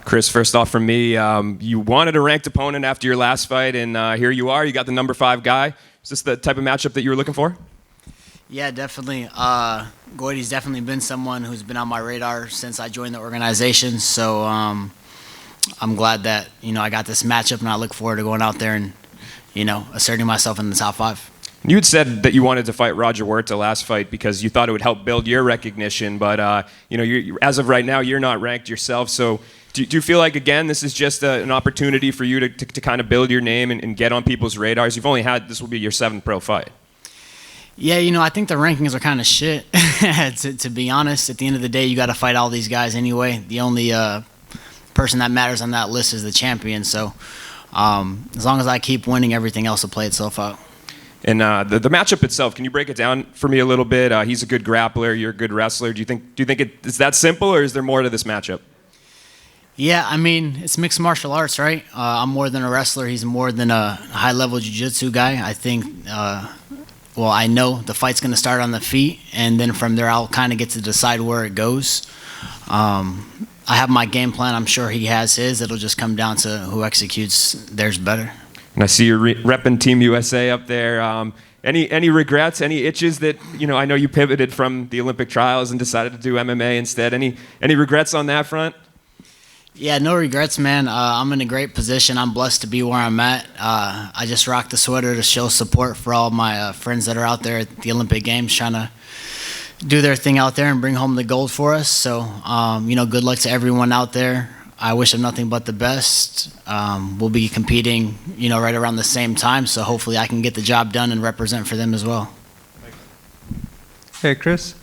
Chris, first off from me, you wanted a ranked opponent after your last fight, and here you are. You got the number 5 guy. Is this the type of matchup that you were looking for? Yeah, definitely. Goiti's definitely been someone who's been on my radar since I joined the organization. So I'm glad that I got this matchup, and I look forward to going out there and asserting myself in the top 5. You had said that you wanted to fight Roger Huerta last fight because you thought it would help build your recognition, but you're, as of right now, you're not ranked yourself. So do you feel like, again, this is just an opportunity for you to kind of build your name and get on people's radars? You've only had, this will be your 7th pro fight. Yeah, I think the rankings are kind of shit, to be honest. At the end of the day, you got to fight all these guys anyway. The only person that matters on that list is the champion. So as long as I keep winning, everything else will play itself out. And the matchup itself, can you break it down for me a little bit? He's a good grappler, you're a good wrestler. Do you think it's that simple, or is there more to this matchup? Yeah, I mean, it's mixed martial arts, right? I'm more than a wrestler. He's more than a high-level jiu-jitsu guy. I think, I know the fight's going to start on the feet, and then from there I'll kind of get to decide where it goes. I have my game plan. I'm sure he has his. It'll just come down to who executes theirs better. And I see you're repping Team USA up there. Any regrets, any itches that, I know you pivoted from the Olympic trials and decided to do MMA instead. Any regrets on that front? Yeah, no regrets, man. I'm in a great position. I'm blessed to be where I'm at. I just rocked the sweater to show support for all my friends that are out there at the Olympic Games trying to do their thing out there and bring home the gold for us. So, good luck to everyone out there. I wish them nothing but the best. We'll be competing, right around the same time, so hopefully I can get the job done and represent for them as well. Hey, Chris.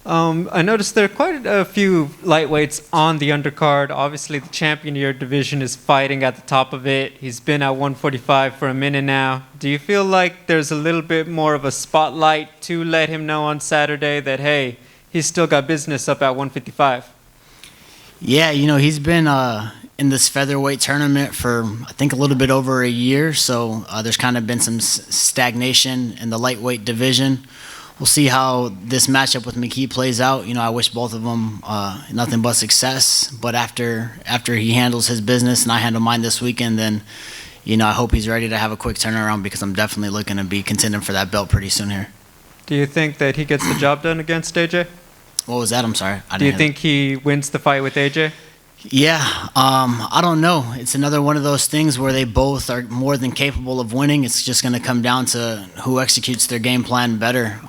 I noticed there are quite a few lightweights on the undercard. Obviously, the champion of your division is fighting at the top of it. He's been at 145 for a minute now. Do you feel like there's a little bit more of a spotlight to let him know on Saturday that, hey, he's still got business up at 155? Yeah, he's been in this featherweight tournament for, I think, a little bit over a year. So there's kind of been some stagnation in the lightweight division. We'll see how this matchup with McKee plays out. I wish both of them nothing but success. But after he handles his business and I handle mine this weekend, then, I hope he's ready to have a quick turnaround because I'm definitely looking to be contending for that belt pretty soon here. Do you think that he gets the job done against AJ? What was that? I'm sorry. Do you think he wins the fight with AJ? Yeah, I don't know. It's another one of those things where they both are more than capable of winning. It's just going to come down to who executes their game plan better.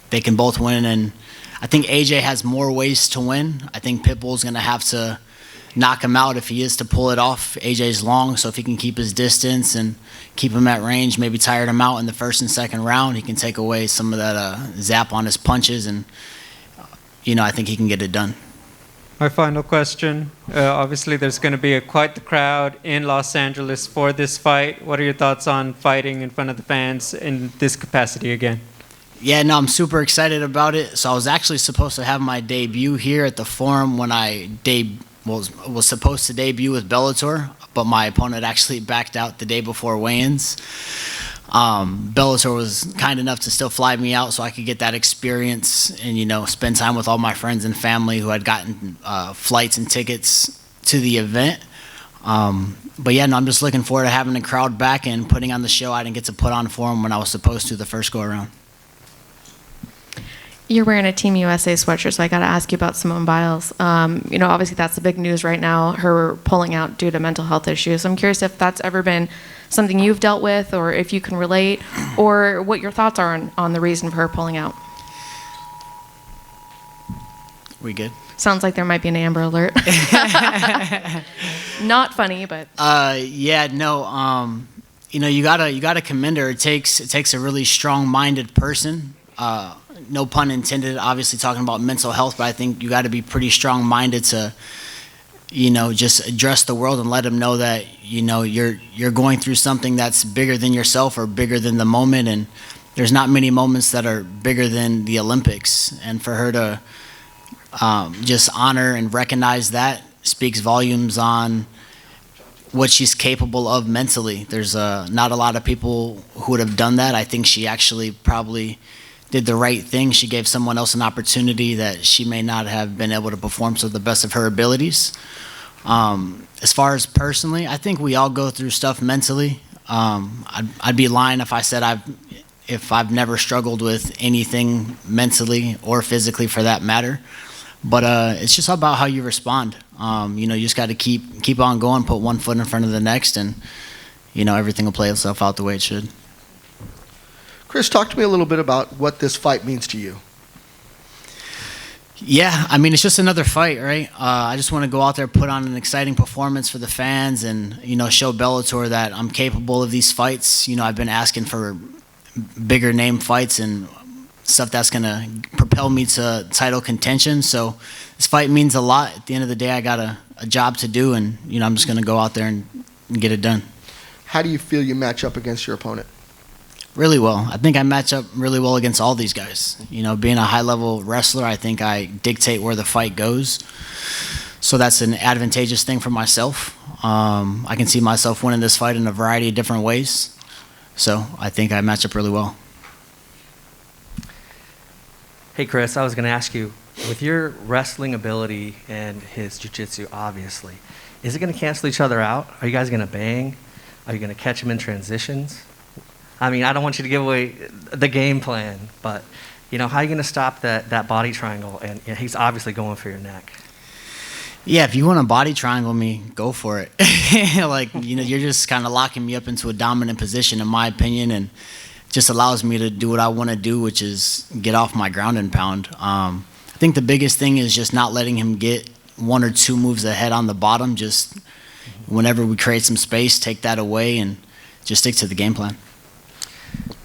They can both win, and I think AJ has more ways to win. I think Pitbull's going to have to knock him out if he is to pull it off. AJ's long, so if he can keep his distance and keep him at range, maybe tire him out in the first and second round, he can take away some of that zap on his punches, and I think he can get it done. My final question. Obviously, there's going to be quite the crowd in Los Angeles for this fight. What are your thoughts on fighting in front of the fans in this capacity again? Yeah, no, I'm super excited about it. So I was actually supposed to have my debut here at the Forum when I was supposed to debut with Bellator, but my opponent actually backed out the day before weigh-ins. Bellator was kind enough to still fly me out so I could get that experience and, spend time with all my friends and family who had gotten flights and tickets to the event. But yeah, no, I'm just looking forward to having the crowd back and putting on the show I didn't get to put on for them when I was supposed to the first go around. You're wearing a Team USA sweatshirt, so I got to ask you about Simone Biles. Obviously that's the big news right now, her pulling out due to mental health issues. I'm curious if that's ever been something you've dealt with, or if you can relate, or what your thoughts are on the reason for her pulling out. We good? Sounds like there might be an Amber Alert. Not funny, but. Yeah, no. You gotta commend her. It takes a really strong-minded person. No pun intended. Obviously, talking about mental health, but I think you got to be pretty strong-minded to, just address the world and let them know that you're going through something that's bigger than yourself or bigger than the moment. And there's not many moments that are bigger than the Olympics. And for her to just honor and recognize that speaks volumes on what she's capable of mentally. There's not a lot of people who would have done that. I think she actually probably did the right thing. She gave someone else an opportunity that she may not have been able to perform to the best of her abilities. As far as personally, I think we all go through stuff mentally. I'd be lying if I said if I've never struggled with anything mentally or physically for that matter. But it's just about how you respond. You just got to keep on going, put one foot in front of the next, and everything will play itself out the way it should. Chris, talk to me a little bit about what this fight means to you. Yeah, I mean, it's just another fight, right? I just want to go out there, put on an exciting performance for the fans, and show Bellator that I'm capable of these fights. I've been asking for bigger name fights and stuff that's going to propel me to title contention. So this fight means a lot. At the end of the day, I got a job to do, and I'm just going to go out there and get it done. How do you feel you match up against your opponent? Really well. I think I match up really well against all these guys. Being a high-level wrestler, I think I dictate where the fight goes. So that's an advantageous thing for myself. I can see myself winning this fight in a variety of different ways. So I think I match up really well. Hey, Chris, I was going to ask you, with your wrestling ability and his jiu-jitsu, obviously, is it going to cancel each other out? Are you guys going to bang? Are you going to catch him in transitions? I mean, I don't want you to give away the game plan, but, how are you going to stop that body triangle? And he's obviously going for your neck. Yeah, if you want to body triangle me, go for it. You're just kind of locking me up into a dominant position, in my opinion, and just allows me to do what I want to do, which is get off my ground and pound. I think the biggest thing is just not letting him get one or two moves ahead on the bottom. Just whenever we create some space, take that away and just stick to the game plan.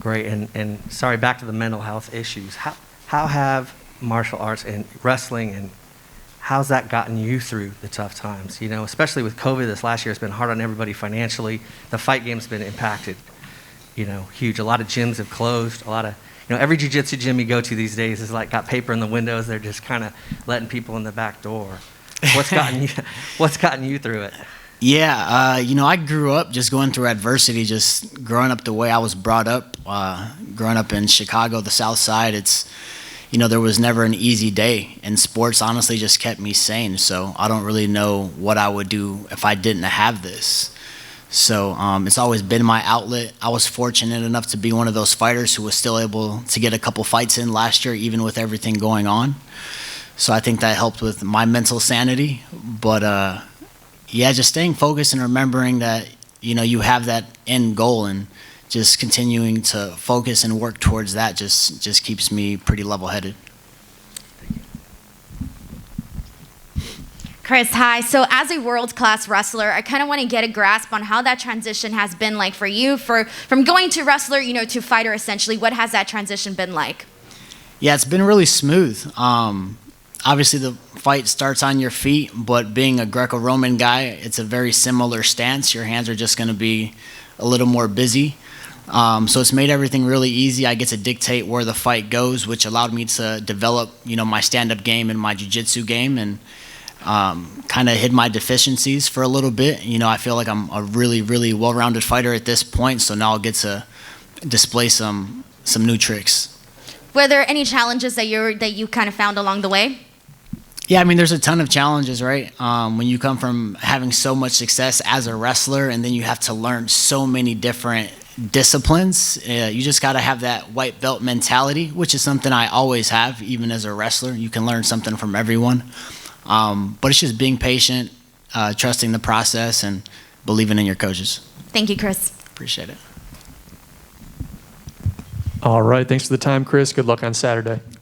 Great, and sorry, back to the mental health issues. How have martial arts and wrestling, and how's that gotten you through the tough times? Especially with COVID this last year, it's been hard on everybody financially. The fight game's been impacted, huge. A lot of gyms have closed. A lot of, every jiu-jitsu gym you go to these days is got paper in the windows. They're just kind of letting people in the back door. What's gotten you through it? Yeah, I grew up just going through adversity, just growing up the way I was brought up. Growing up in Chicago, the South Side, there was never an easy day. And sports honestly just kept me sane. So I don't really know what I would do if I didn't have this. So it's always been my outlet. I was fortunate enough to be one of those fighters who was still able to get a couple fights in last year, even with everything going on. So I think that helped with my mental sanity. But yeah, just staying focused and remembering that, you have that end goal, and just continuing to focus and work towards that just keeps me pretty level-headed. Chris, hi. So as a world-class wrestler, I kind of want to get a grasp on how that transition has been like for you, from going to wrestler, to fighter, essentially. What has that transition been like? Yeah, it's been really smooth. Obviously, the fight starts on your feet, but being a Greco-Roman guy, it's a very similar stance. Your hands are just going to be a little more busy. So it's made everything really easy. I get to dictate where the fight goes, which allowed me to develop, my stand-up game and my jiu-jitsu game, and kind of hid my deficiencies for a little bit. I feel like I'm a really, really well-rounded fighter at this point, so now I'll get to display some new tricks. Were there any challenges that you kind of found along the way? Yeah, I mean, there's a ton of challenges, right? When you come from having so much success as a wrestler, and then you have to learn so many different disciplines, you just got to have that white belt mentality, which is something I always have, even as a wrestler. You can learn something from everyone. But it's just being patient, trusting the process, and believing in your coaches. Thank you, Chris. Appreciate it. All right. Thanks for the time, Chris. Good luck on Saturday.